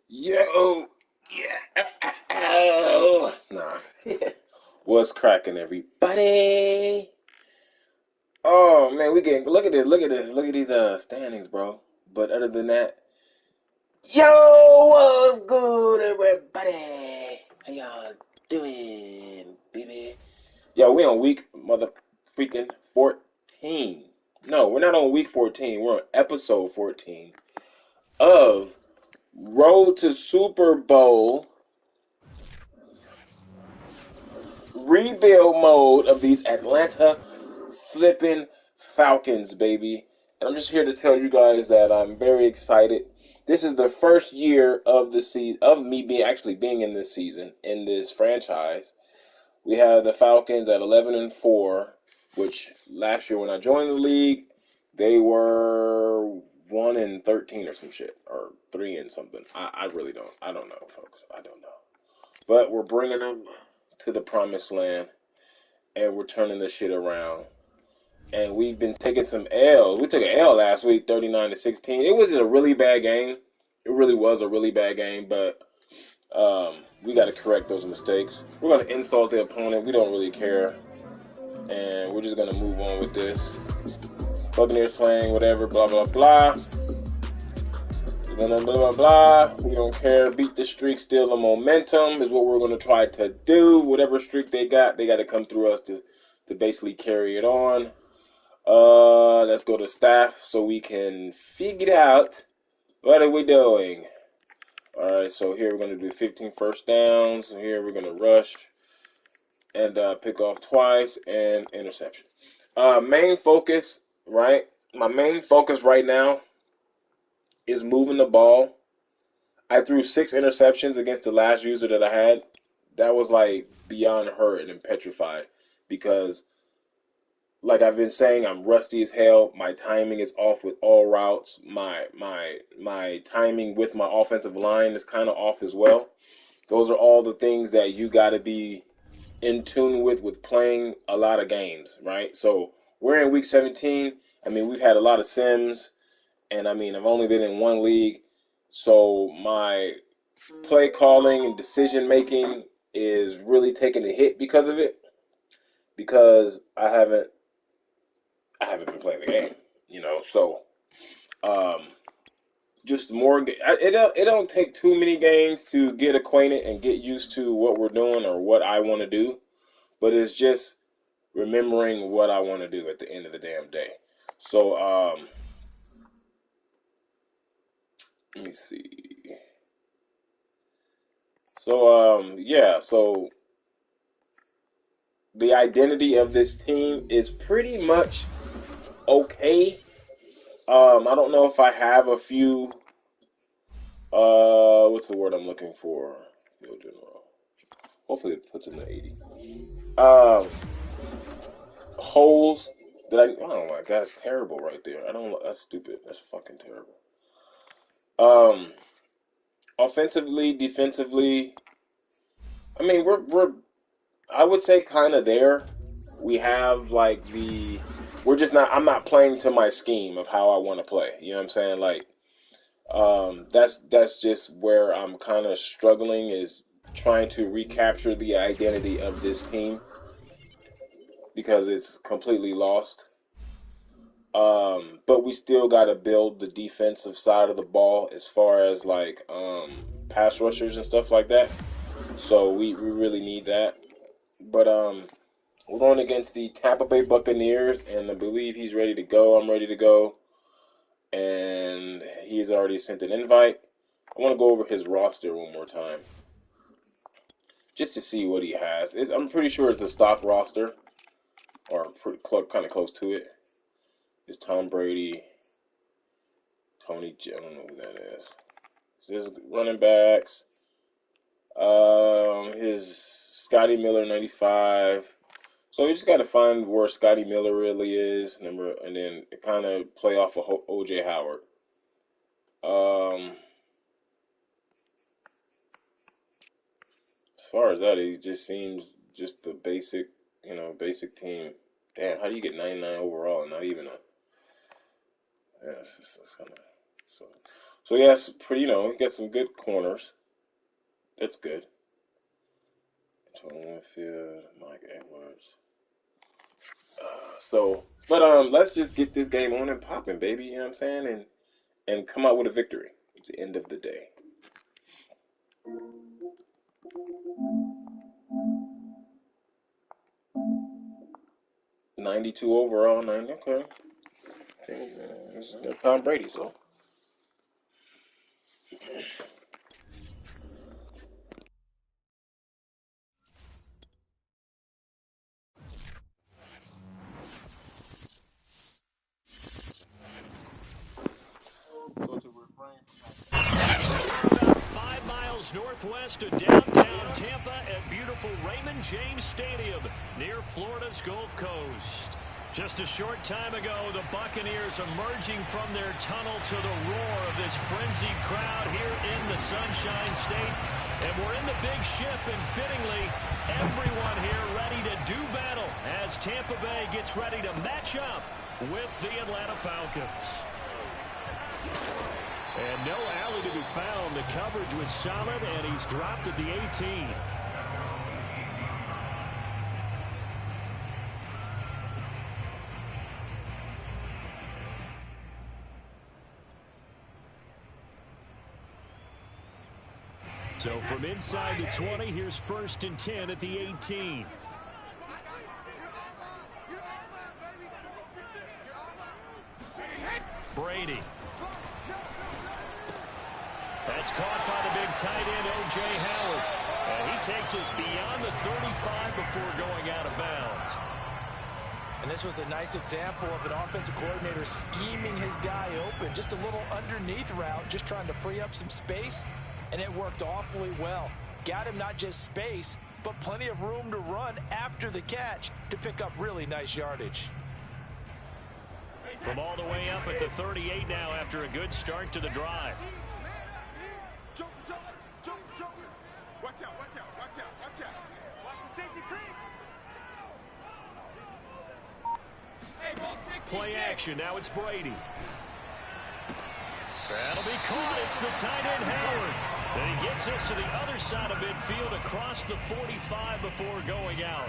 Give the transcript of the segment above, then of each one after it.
Yo, yeah. Oh, nah. What's cracking, everybody? Oh man, we getting look at this, look at this, look at these standings, bro. But other than that, yo, what's good, everybody? How y'all doing, baby? Yo, we on week mother freaking 14. No, we're not on week 14. We're on episode 14 of Road to Super Bowl rebuild mode of these Atlanta flipping Falcons, baby. And I'm just here to tell you guys that I'm very excited. This is the first year of the season of me being in this season in this franchise. We have the Falcons at 11-4, which last year when I joined the league, they were 1-13 or some shit, or 3 and something. I really don't. I don't know, folks. I don't know. But we're bringing them to the promised land, and we're turning this shit around. And we've been taking some L's. We took an L last week, 39-16. It was a really bad game. It really was a really bad game, but we got to correct those mistakes. We're going to insult the opponent. We don't really care. And we're just going to move on with this. Buccaneers playing, whatever, blah, blah, blah. Blah, blah, blah, blah. We don't care. Beat the streak, steal the momentum is what we're going to try to do. Whatever streak they got to come through us to basically carry it on. Let's go to staff so we can figure out what are we doing. All right, so here we're going to do 15 first downs. Here we're going to rush and pick off twice and interception. Main focus, right? My main focus right now is moving the ball. I threw 6 interceptions against the last user that I had. That was like beyond hurt and petrified because like I've been saying, I'm rusty as hell. My timing is off with all routes. My timing with my offensive line is kind of off as well. Those are all the things that you got to be in tune with playing a lot of games, right? So we're in week 17. I mean, we've had a lot of sims, and I mean, I've only been in one league, so my play calling and decision making is really taking a hit because of it. Because I haven't been playing the game, So, um, just more. It don't take too many games to get acquainted and get used to what we're doing or what I want to do, but it's just remembering what I want to do at the end of the damn day. So, let me see. So, yeah. So the identity of this team is pretty much okay. I don't know if I have a few. What's the word I'm looking for? Hopefully it puts in the 80. Um, Holes that oh my god, it's terrible right there. I don't. That's stupid. That's fucking terrible. Um, Offensively, defensively. I mean, we're I would say kind of there. We have like we're just not. I'm not playing to my scheme of how I want to play. You know what I'm saying? Like, that's just where I'm kind of struggling is trying to recapture the identity of this team because it's completely lost. But we still got to build the defensive side of the ball as far as like pass rushers and stuff like that. So we really need that. But we're going against the Tampa Bay Buccaneers, and I believe he's ready to go. I'm ready to go, and he's already sent an invite. I want to go over his roster one more time just to see what he has. I'm pretty sure it's the stock roster, or kind of close to it. It's Tom Brady, I don't know who that is. His running backs. His Scotty Miller 95. So we just got to find where Scotty Miller really is, and then kind of play off of OJ Howard. As far as that, he just seems just the basic, basic team. Damn, how do you get 99 overall and not even a? Yeah, it's kind of so. So he has pretty, he got some good corners. That's good. Total Winfield, Mike Edwards. Let's just get this game on and popping, baby. You know what I'm saying? And come out with a victory. It's the end of the day. 92 overall, 90. Okay. This is Tom Brady, so. About 5 miles northwest of downtown Tampa at beautiful Raymond James Stadium near Florida's Gulf Coast. Just a short time ago, the Buccaneers emerging from their tunnel to the roar of this frenzied crowd here in the Sunshine State. And we're in the big ship, and fittingly, everyone here ready to do battle as Tampa Bay gets ready to match up with the Atlanta Falcons. And no alley to be found. The coverage was solid, and he's dropped at the 18. So from inside the 20, here's 1st and 10 at the 18. Brady. That's caught by the big tight end, O.J. Howard. And he takes us beyond the 35 before going out of bounds. And this was a nice example of an offensive coordinator scheming his guy open. Just a little underneath route, just trying to free up some space. And it worked awfully well. Got him not just space, but plenty of room to run after the catch to pick up really nice yardage. From all the way up at the 38 now after a good start to the drive. Watch out, watch out, watch out, watch out. Watch the safety creep. Play action, now it's Brady. That'll be caught, it's the tight end Howard. And he gets us to the other side of midfield across the 45 before going out.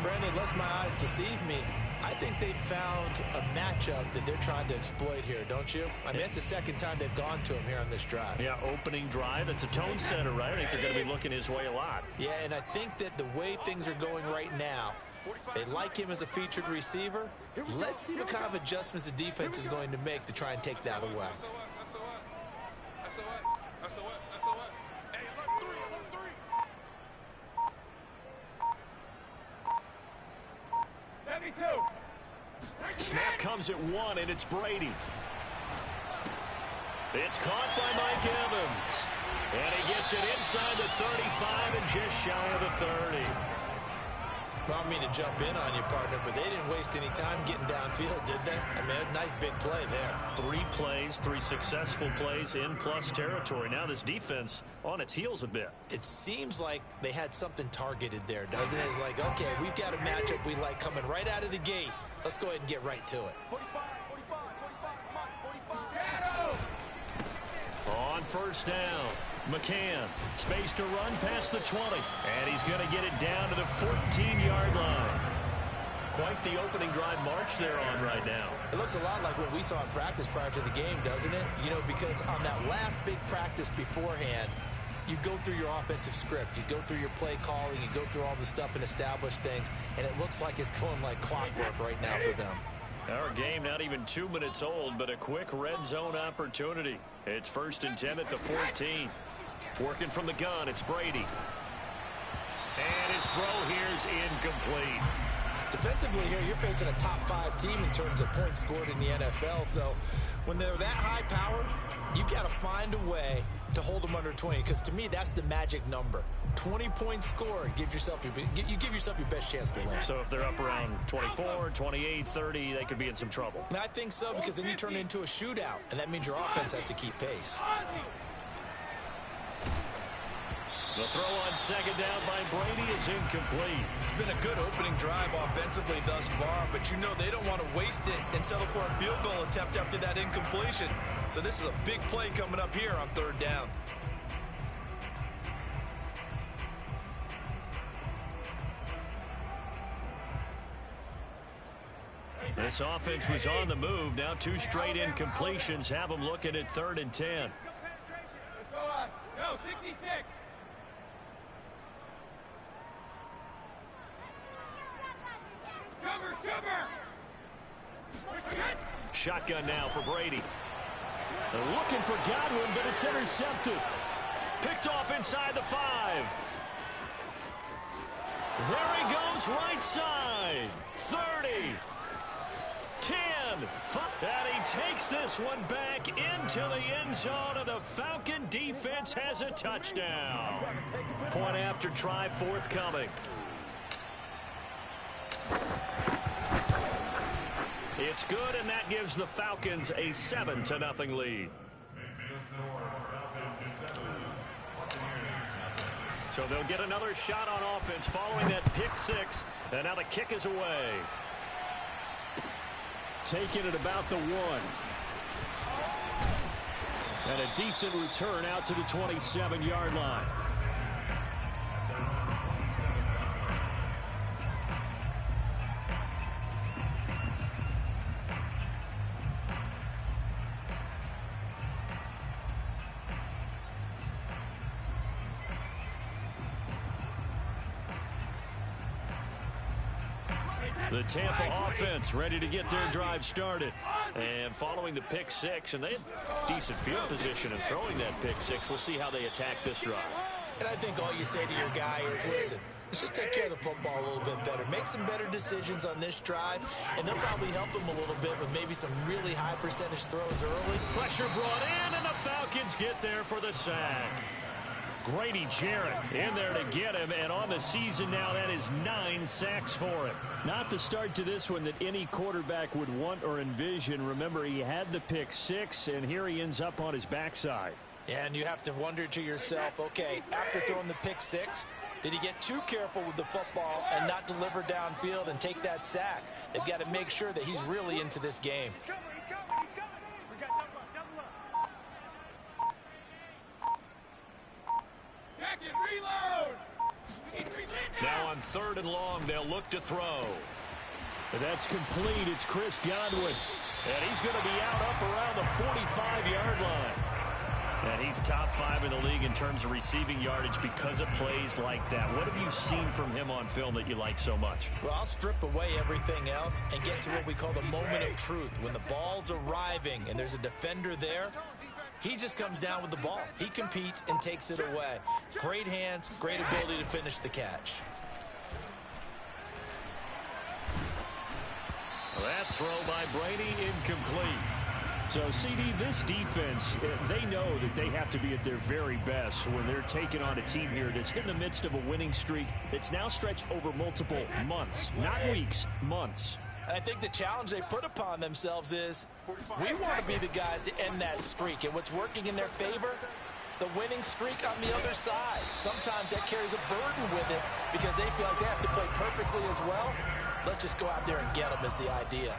Brandon, lest my eyes deceive me, I think they found a matchup that they're trying to exploit here, don't you? I mean, it's the second time they've gone to him here on this drive. Yeah, opening drive. It's a tone setter, right? I think they're going to be looking his way a lot. Yeah, and I think that the way things are going right now, they like him as a featured receiver. Let's see what kind of adjustments the defense is going to make to try and take that away. Snap comes at 1, and it's Brady. It's caught by Mike Evans. And he gets it inside the 35 and just shy of the 30. Well, I mean to jump in on you, partner, but they didn't waste any time getting downfield, did they? I mean, a nice big play there. 3 plays, 3 successful plays in plus territory. Now this defense on its heels a bit. It seems like they had something targeted there, doesn't it? It's like, okay, we've got a matchup we like coming right out of the gate. Let's go ahead and get right to it. 45, 45, 45, 45. On first down, McCann, space to run past the 20, and he's going to get it down to the 14-yard line. Quite the opening drive march they're on right now. It looks a lot like what we saw in practice prior to the game, doesn't it? You know, because on that last big practice beforehand, you go through your offensive script, you go through your play calling, you go through all the stuff and establish things, and it looks like it's going like clockwork right now for them. Our game not even 2 minutes old, but a quick red zone opportunity. It's 1st and 10 at the 14. Working from the gun, it's Brady. And his throw here's incomplete. Defensively here, you're facing a top 5 team in terms of points scored in the NFL. So when they're that high powered, you've got to find a way to hold them under 20. Because to me, that's the magic number. 20 points scored gives yourself you give yourself your best chance to win. So if they're up around 24, 28, 30, they could be in some trouble. And I think so, because then you turn it into a shootout, and that means your offense has to keep pace. The throw on second down by Brady is incomplete. It's been a good opening drive offensively thus far, but you know they don't want to waste it and settle for a field goal attempt after that incompletion. So this is a big play coming up here on third down. This offense was on the move. Now 2 straight incompletions have them looking at 3rd and 10. Go, 66. Cover. Shotgun now for Brady. They're looking for Godwin, but it's intercepted. Picked off inside the 5. There he goes, right side. 30. 10. And he takes this one back into the end zone, and the Falcon defense has a touchdown. Point after try forthcoming. It's good, and that gives the Falcons a 7-0 lead. So they'll get another shot on offense following that pick 6, and now the kick is away. Taking it about the 1. And a decent return out to the 27-yard line. The Tampa offense ready to get their drive started. And following the pick 6, and they had decent field position in throwing that pick 6. We'll see how they attack this drive. And I think all you say to your guy is, listen, let's just take care of the football a little bit better. Make some better decisions on this drive, and they'll probably help him a little bit with maybe some really high percentage throws early. Pressure brought in, and the Falcons get there for the sack. Grady Jarrett in there to get him, and on the season now, that is 9 sacks for him. Not the start to this one that any quarterback would want or envision. Remember, he had the pick 6, and here he ends up on his backside. Yeah, and you have to wonder to yourself, okay, after throwing the pick 6, did he get too careful with the football and not deliver downfield and take that sack? They've got to make sure that he's really into this game. He's coming. We got double up. Back and reload. Now on 3rd and long, they'll look to throw. That's complete. It's Chris Godwin. And he's going to be out up around the 45-yard line. And he's top 5 in the league in terms of receiving yardage because of plays like that. What have you seen from him on film that you like so much? Well, I'll strip away everything else and get to what we call the moment of truth. When the ball's arriving and there's a defender there, he just comes down with the ball. He competes and takes it away. Great hands, great ability to finish the catch. That throw by Brady incomplete. So, CD, this defense, they know that they have to be at their very best when they're taking on a team here that's in the midst of a winning streak that's now stretched over multiple months, not weeks, months. And I think the challenge they put upon themselves is we want to be the guys to end that streak. And what's working in their favor? The winning streak on the other side. Sometimes that carries a burden with it because they feel like they have to play perfectly as well. Let's just go out there and get them is the idea.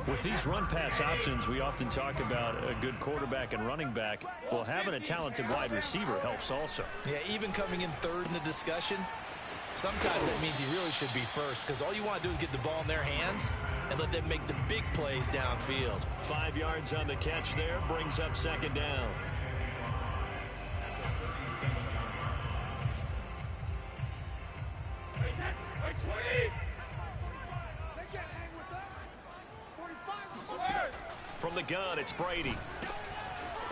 With these run-pass options, we often talk about a good quarterback and running back. Well, having a talented wide receiver helps also. Yeah, even coming in 3rd in the discussion, sometimes that means he really should be first because all you want to do is get the ball in their hands and let them make the big plays downfield. 5 yards on the catch there, brings up 2nd down. From the gun, it's Brady.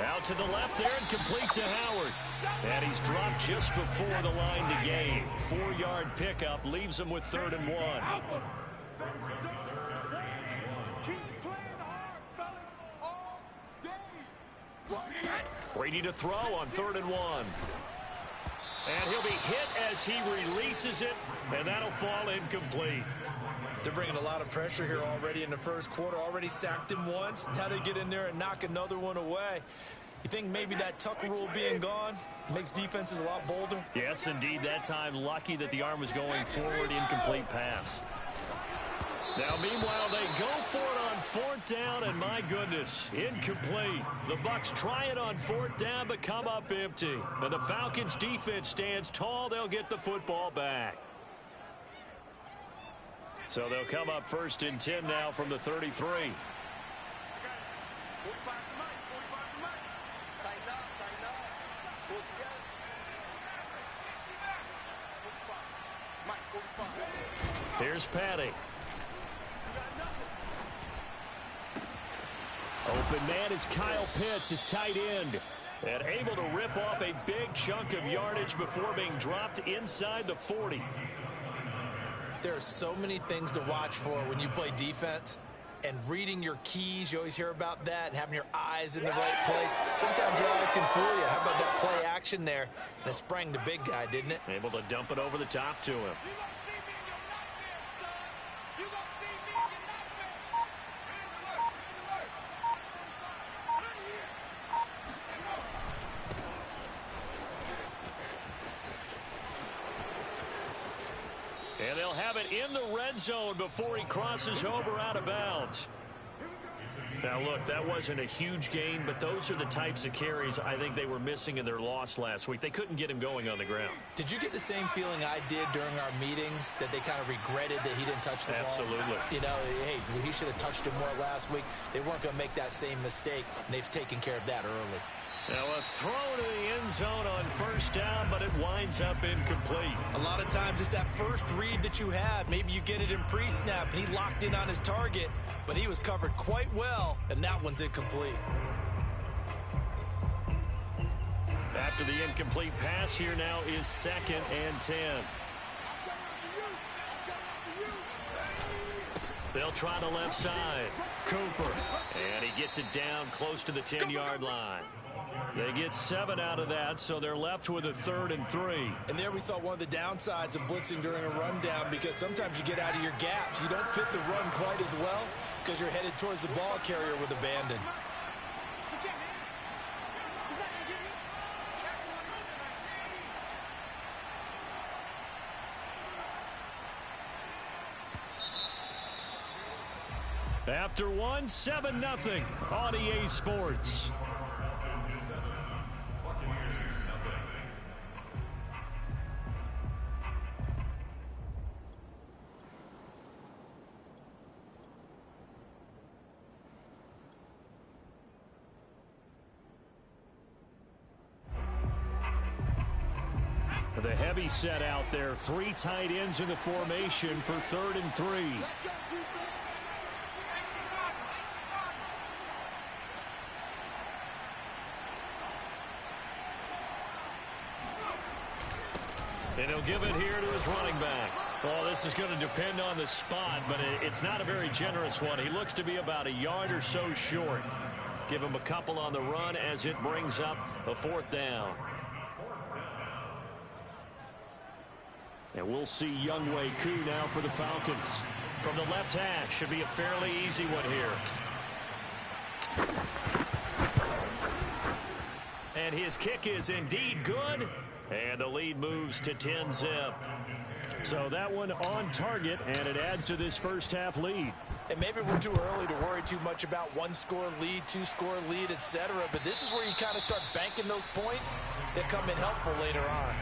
Out to the left there and complete to Howard. And he's dropped just before the line to gain. 4-yard pickup leaves him with 3rd and 1. Brady to throw on 3rd and 1. And he'll be hit as he releases it, and that'll fall incomplete. They're bringing a lot of pressure here already in the first quarter. Already sacked him once. Now they get in there and knock another one away. You think maybe that tuck rule being gone makes defenses a lot bolder? Yes, indeed. That time, lucky that the arm was going forward, incomplete pass. Now, meanwhile, they go for it on fourth down, and my goodness, incomplete. The Bucs try it on fourth down, but come up empty. And the Falcons' defense stands tall. They'll get the football back. So they'll come up first and 10 now from the 33. 45 to Mike. 45 to Mike. Tighten up, tighten up. Pull together. 45. Mike, 45. Here's Patty. Open man is Kyle Pitts, his tight end, and able to rip off a big chunk of yardage before being dropped inside the 40. There are so many things to watch for when you play defense, and reading your keys, you always hear about that, and having your eyes in the right place. Sometimes your eyes can fool you. How about that play action there? And it sprang the big guy, didn't it? Able to dump it over the top to him. And they'll have it in the red zone before he crosses over out of bounds. Now, look, that wasn't a huge gain, but those are the types of carries I think they were missing in their loss last week. They couldn't get him going on the ground. Did you get the same feeling I did during our meetings, that they kind of regretted that he didn't touch the ball? Absolutely. You know, hey, he should have touched it more last week. They weren't going to make that same mistake, and they've taken care of that early. Now a throw to the end zone on first down, but it winds up incomplete. A lot of times it's that first read that you have. Maybe you get it in pre-snap, and he locked in on his target, but he was covered quite well, and that one's incomplete. After the incomplete pass, here now is 2nd and 10. They'll try the left side. Cooper, and he gets it down close to the 10-yard line. They get 7 out of that, so they're left with a 3rd and 3. And there we saw one of the downsides of blitzing during a rundown, because sometimes you get out of your gaps. You don't fit the run quite as well because you're headed towards the ball carrier with abandon. After one, 7-0 on EA Sports. The heavy set out there. 3 tight ends in the formation for 3rd and 3. And he'll give it here to his running back. Well, this is going to depend on the spot, but it's not a very generous one. He looks to be about a yard or so short. Give him a couple on the run as it brings up a 4th down. And we'll see Younghoe Koo now for the Falcons. From the left hash, should be a fairly easy one here. And his kick is indeed good. And the lead moves to 10-zip. So that one on target, and it adds to this first half lead. And maybe we're too early to worry too much about 1-score lead, 2-score lead, etc. But this is where you kind of start banking those points that come in helpful later on.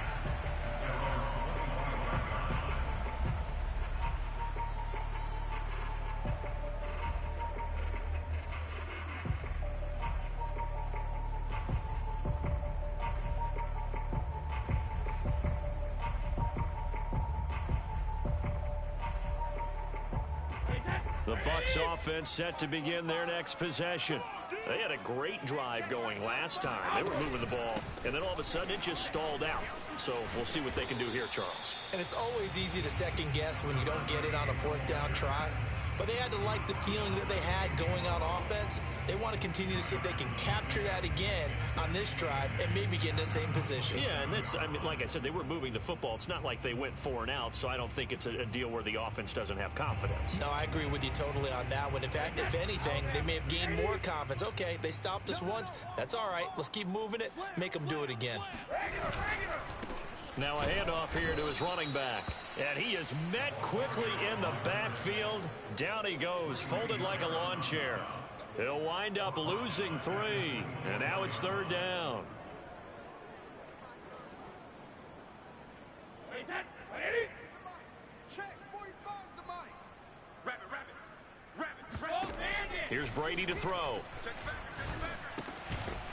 The Bucs offense set to begin their next possession. They had a great drive going last time. They were moving the ball, and then all of a sudden it just stalled out. So we'll see what they can do here, Charles. And it's always easy to second guess when you don't get it on a 4th down try. but they had to like the feeling that they had going on offense. They want to continue to see if they can capture that again on this drive and maybe get in the same position. Yeah, and that's, I mean, like I said, they were moving the football. It's not like they went 4 and out, so I don't think it's a deal where the offense doesn't have confidence. No, I agree with you totally on that one. In fact, if anything, they may have gained more confidence. Okay, they stopped us once. That's all right. Let's keep moving it, make them do it again. Now a handoff here to his running back. And he is met quickly in the backfield. Down he goes, folded like a lawn chair. He'll wind up losing 3. And now it's 3rd down. Here's Brady to throw.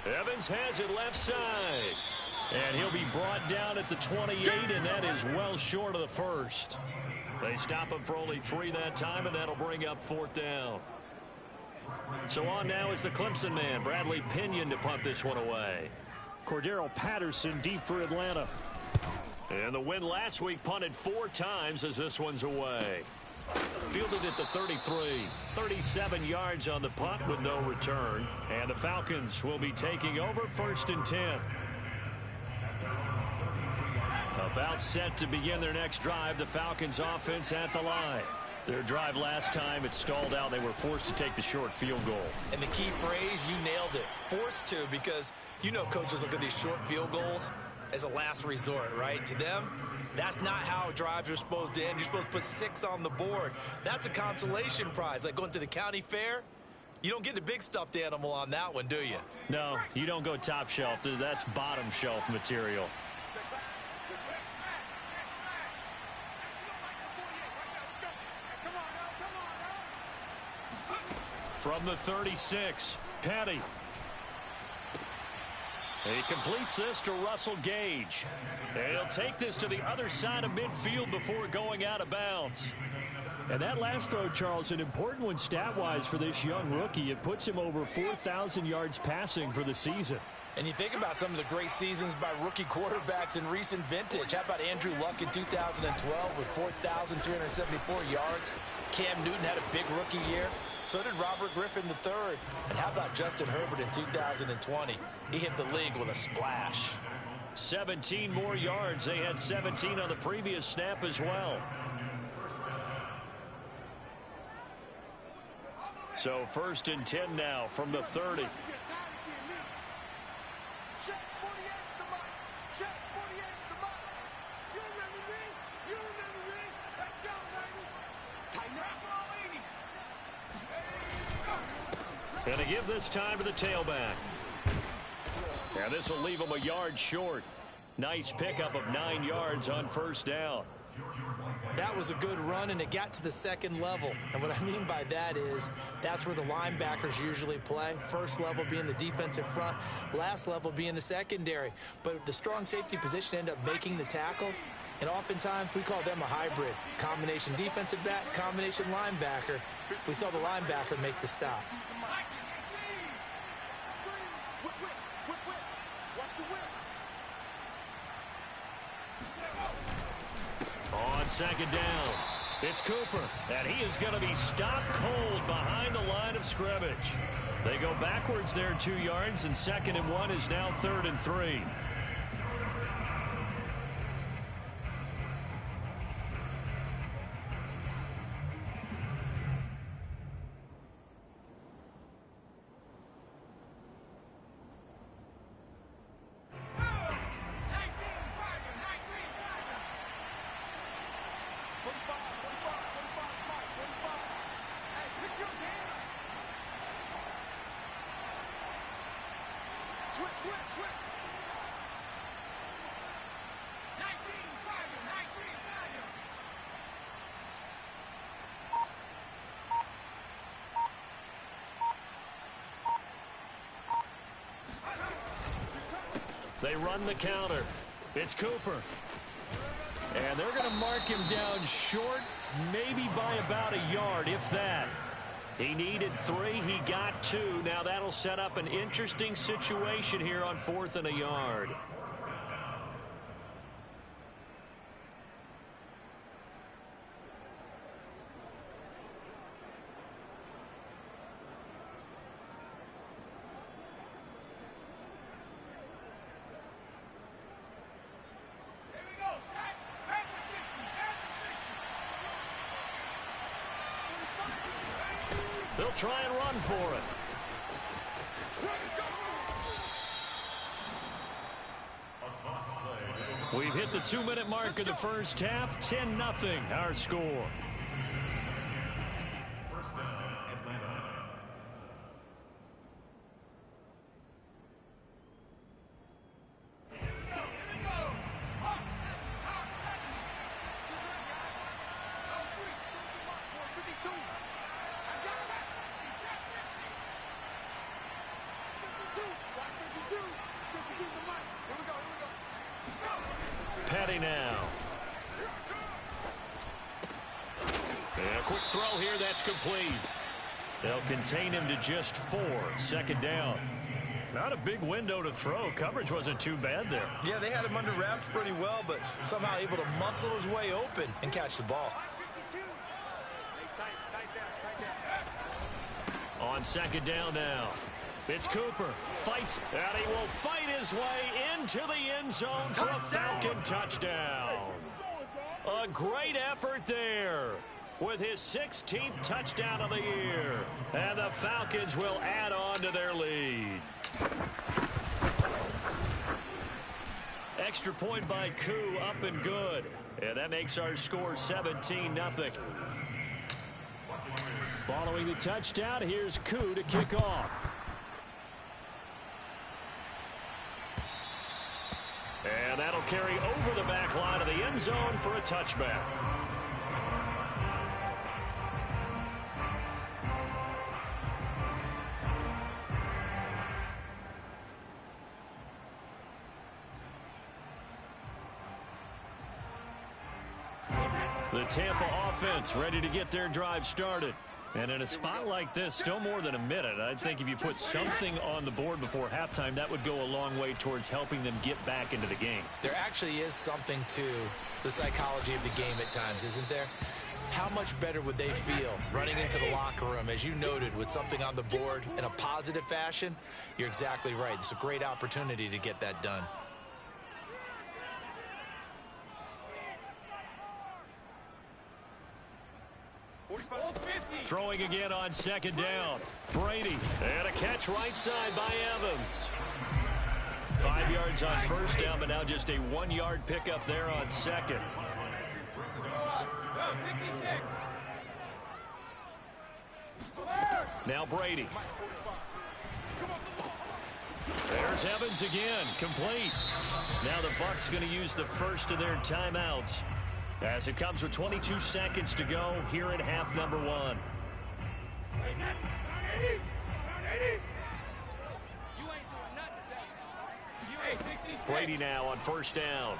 Evans has it left side. And he'll be brought down at the 28, and that is well short of the first. They stop him for only 3 that time, and that'll bring up 4th down. So on now is the Clemson man, Bradley Pinion, to punt this one away. Cordero Patterson deep for Atlanta. And the win last week punted 4 times as this one's away. Fielded at the 33. 37 yards on the punt with no return. And the Falcons will be taking over 1st and 10. About set to begin their next drive. The Falcons offense at the line. Their drive last time, it stalled out. They were forced to take the short field goal. And the key phrase, you nailed it. Forced to, because you know coaches look at these short field goals as a last resort, right? To them, that's not how drives are supposed to end. You're supposed to put 6 on the board. That's a consolation prize. Like going to the county fair, you don't get the big stuffed animal on that one, do you? No, you don't go top shelf. That's bottom shelf material. From the 36, Petty. He completes this to Russell Gage. And he'll take this to the other side of midfield before going out of bounds. And that last throw, Charles, an important one stat-wise for this young rookie. It puts him over 4,000 yards passing for the season. And you think about some of the great seasons by rookie quarterbacks in recent vintage. How about Andrew Luck in 2012 with 4,374 yards? Cam Newton had a big rookie year. So did Robert Griffin III. And how about Justin Herbert in 2020? He hit the league with a splash. 17 more yards. They had 17 on the previous snap as well. So 1st and 10 now from the 30. And to give this time to the tailback. And this will leave him a yard short. Nice pickup of 9 yards on 1st down. That was a good run, and it got to the 2nd level. And what I mean by that is that's where the linebackers usually play. First level being the defensive front, last level being the secondary. But the strong safety position ended up making the tackle. And oftentimes we call them a hybrid. Combination defensive back, combination linebacker. We saw the linebacker make the stop. On 2nd down, it's Cooper, and he is going to be stopped cold behind the line of scrimmage. They go backwards there 2 yards, and 2nd and 1 is now 3rd and 3. They run the counter. It's Cooper. And they're going to mark him down short, maybe by about a yard, if that. He needed 3. He got 2. Now that'll set up an interesting situation here on 4th and a yard. They'll try and run for it. We've hit the 2-minute mark of the first half. 10-0 our score. First down, Atlanta. Petty now. And a quick throw here, that's complete. They'll contain him to just 4. Second down. Not a big window to throw. Coverage wasn't too bad there. Yeah, they had him under wraps pretty well, but somehow able to muscle his way open and catch the ball. On second down now. It's Cooper. Fights, and he will fight his way into the end zone for a Falcon touchdown. A great effort there with his 16th touchdown of the year. And the Falcons will add on to their lead. Extra point by Koo, up and good. And that makes our score 17-0. Following the touchdown, here's Koo to kick off. And that'll carry over the back line of the end zone for a touchback. The Tampa offense ready to get their drive started. And in a spot like this, still more than a minute. I think if you put something on the board before halftime, that would go a long way towards helping them get back into the game. There actually is something to the psychology of the game at times, isn't there? How much better would they feel running into the locker room, as you noted, with something on the board in a positive fashion? You're exactly right. It's a great opportunity to get that done. Throwing again on second down. Brady. And a catch right side by Evans. 5 yards on first down, but now just a 1-yard pickup there on second. Now Brady. There's Evans again. Complete. Now the Bucs going to use the first of their timeouts, as it comes with 22 seconds to go here in half number 1. Brady now on first down.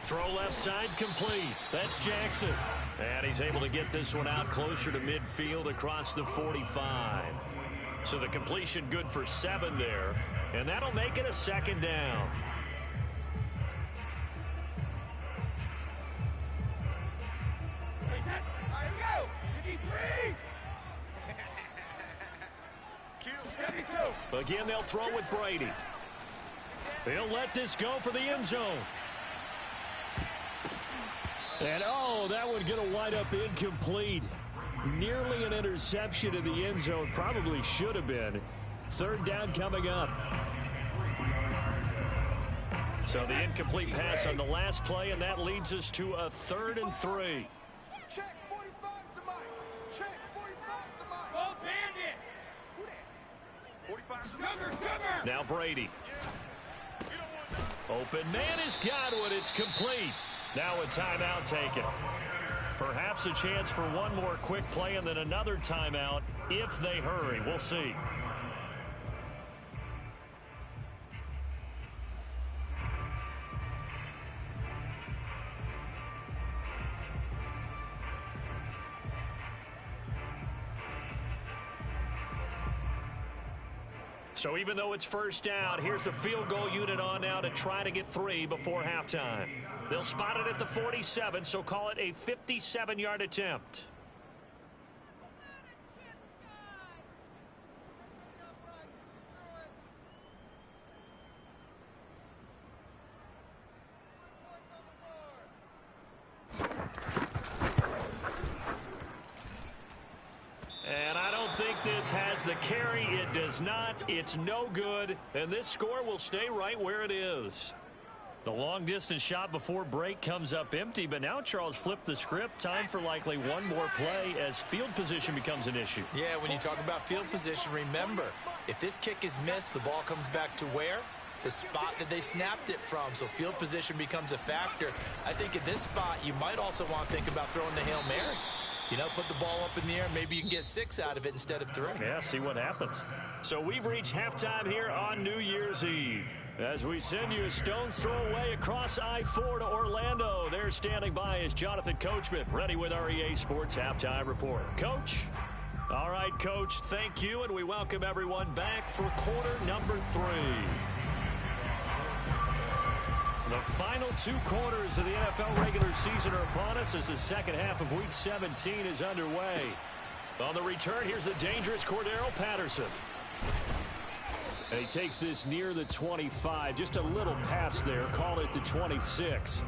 Throw left side, complete. That's Jackson. And he's able to get this one out closer to midfield across the 45. So the completion good for 7 there. And that'll make it a second down. Again, they'll throw with Brady. They'll let this go for the end zone. And, oh, that one going to wind up incomplete. Nearly an interception in the end zone. Probably should have been. Third down coming up. So the incomplete pass on the last play, and that leads us to a 3rd and 3. Check 45 to Mike. Check 45 to Mike. Go Bandit. Who that? 45 Now Brady. Open man has got it. It's complete. Now a timeout taken. Perhaps a chance for one more quick play and then another timeout if they hurry. We'll see. So even though it's first down, here's the field goal unit on now to try to get 3 before halftime. They'll spot it at the 47, so call it a 57-yard attempt. has the carry. It does not. It's no good. And this score will stay right where it is. The long-distance shot before break comes up empty, but now Charles flipped the script. Time for likely one more play as field position becomes an issue. Yeah, when you talk about field position, remember, if this kick is missed, the ball comes back to where? The spot that they snapped it from. So field position becomes a factor. I think at this spot, you might also want to think about throwing the Hail Mary. You know, put the ball up in the air, maybe you can get 6 out of it instead of 3. Yeah, see what happens. So we've reached halftime here on New Year's Eve. As we send you a stone's throw away across I-4 to Orlando. There standing by is Jonathan Coachman, ready with our EA Sports Halftime Report. Coach? All right, Coach, thank you, and we welcome everyone back for quarter number 3. The final 2 quarters of the NFL regular season are upon us as the second half of Week 17 is underway. On the return, here's the dangerous Cordero Patterson. And he takes this near the 25. Just a little pass there. Call it the 26.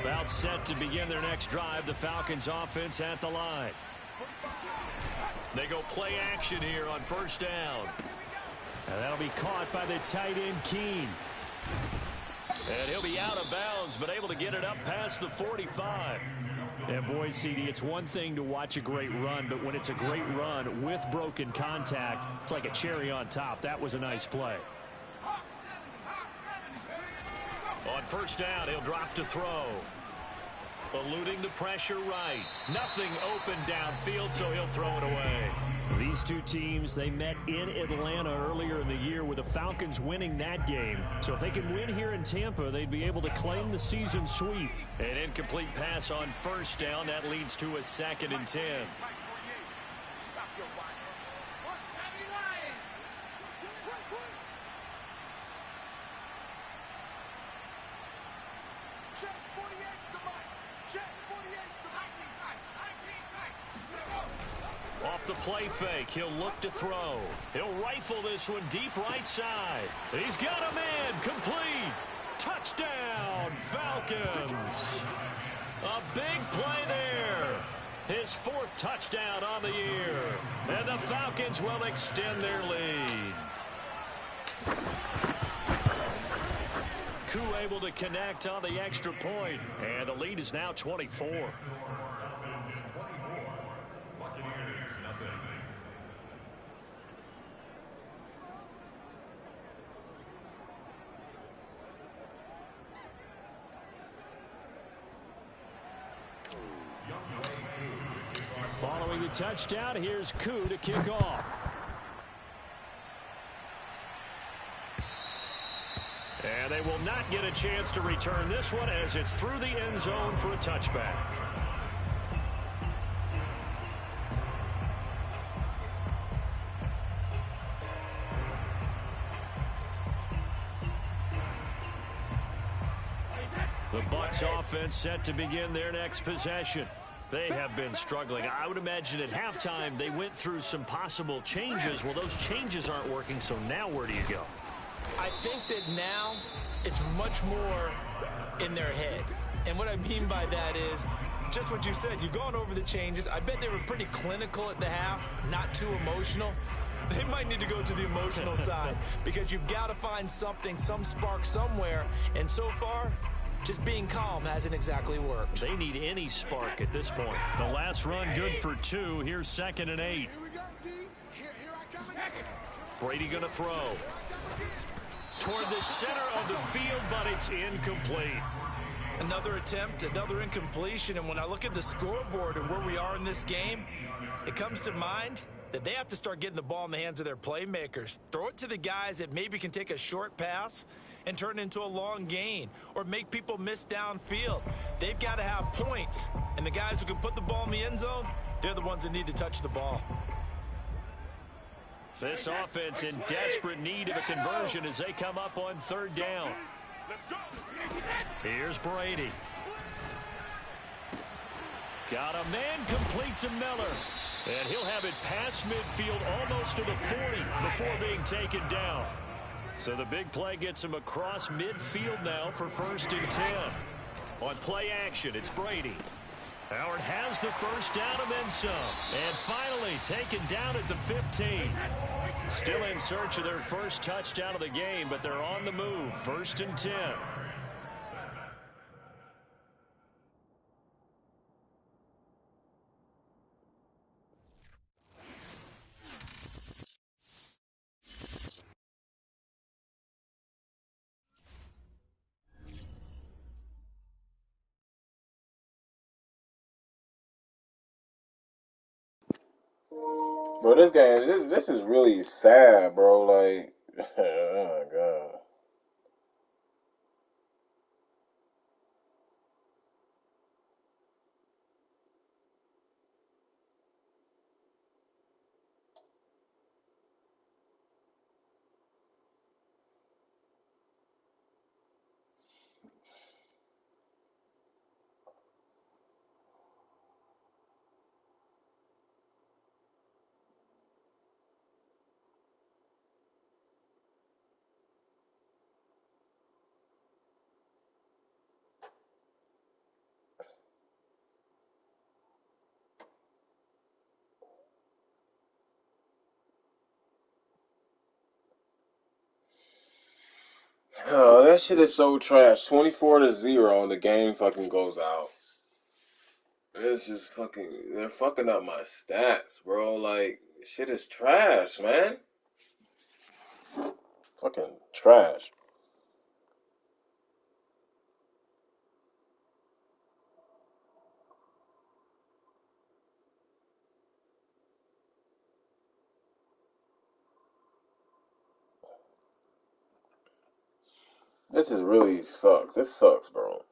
About set to begin their next drive. The Falcons offense at the line. They go play action here on first down. And that'll be caught by the tight end, Keene. And he'll be out of bounds, but able to get it up past the 45. And boy, CD, it's one thing to watch a great run, but when it's a great run with broken contact, it's like a cherry on top. That was a nice play. On first down, he'll drop to throw. Eluding the pressure right. Nothing open downfield, so he'll throw it away. These two teams, they met in Atlanta earlier in the year with the Falcons winning that game. So if they can win here in Tampa, they'd be able to claim the season sweep. An incomplete pass on first down. That leads to a 2nd and 10. Stop your body. Check 48's the mic. Check 48's the mic. Off the play fake, he'll look to throw. He'll rifle this one deep right side. He's got a man, complete. Touchdown, Falcons. A big play there. His 4th touchdown on the year. And the Falcons will extend their lead. Koo able to connect on the extra point. And the lead is now 24. Following the touchdown, here's Koo to kick off. And they will not get a chance to return this one as it's through the end zone for a touchback. The Bucs offense set to begin their next possession. They have been struggling. I would imagine at halftime they went through some possible changes. Well, those changes aren't working, so now where do you go? I think that now it's much more in their head. And what I mean by that is just what you said. You've gone over the changes. I bet they were pretty clinical at the half, not too emotional. They might need to go to the emotional side because you've got to find something, some spark somewhere. And so far, just being calm hasn't exactly worked. They need any spark at this point. The last run good for 2. Here's 2nd and 8. Here we go, D. Here I come again. Brady going to throw. Here I come again. Toward the center of the field, but it's incomplete. Another attempt, another incompletion. And when I look at the scoreboard and where we are in this game, it comes to mind that they have to start getting the ball in the hands of their playmakers. Throw it to the guys that maybe can take a short pass and turn it into a long gain or make people miss downfield. They've got to have points. And the guys who can put the ball in the end zone, they're the ones that need to touch the ball. This offense in desperate need of a conversion as they come up on 3rd down. Here's Brady. Got a man complete to Miller. And he'll have it past midfield almost to the 40 before being taken down. So the big play gets him across midfield now for 1st and 10. On play action, it's Brady. Howard has the first down and then some. And finally taken down at the 15. Still in search of their first touchdown of the game, but they're on the move. 1st and 10. Bro, this game, this is really sad, bro. Like, oh my god. Oh, that shit is so trash. 24-0, and the game fucking goes out. It's just fucking, they're fucking up my stats, bro. Like, shit is trash, man. Fucking trash. This is really sucks. This sucks, bro.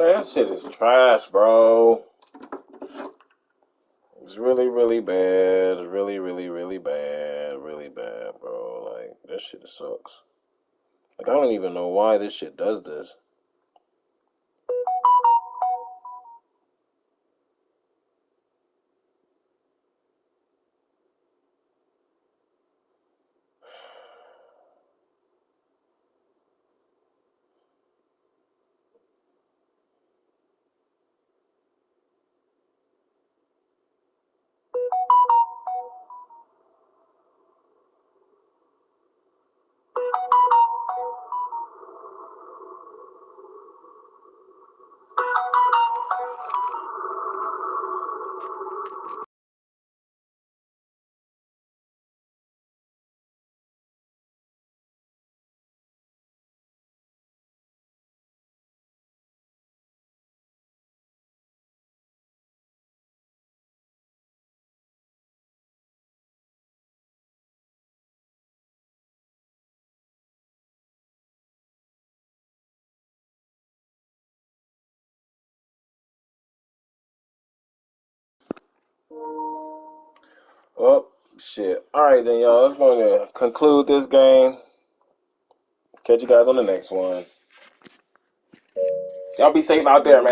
That shit is trash, bro. It's really, really bad. It's really, really, really bad. Really bad, bro. Like, that shit sucks. Like, I don't even know why this shit does this. Well, shit. Alright then, y'all. Let's go ahead and conclude this game. Catch you guys on the next one. Y'all be safe out there, man.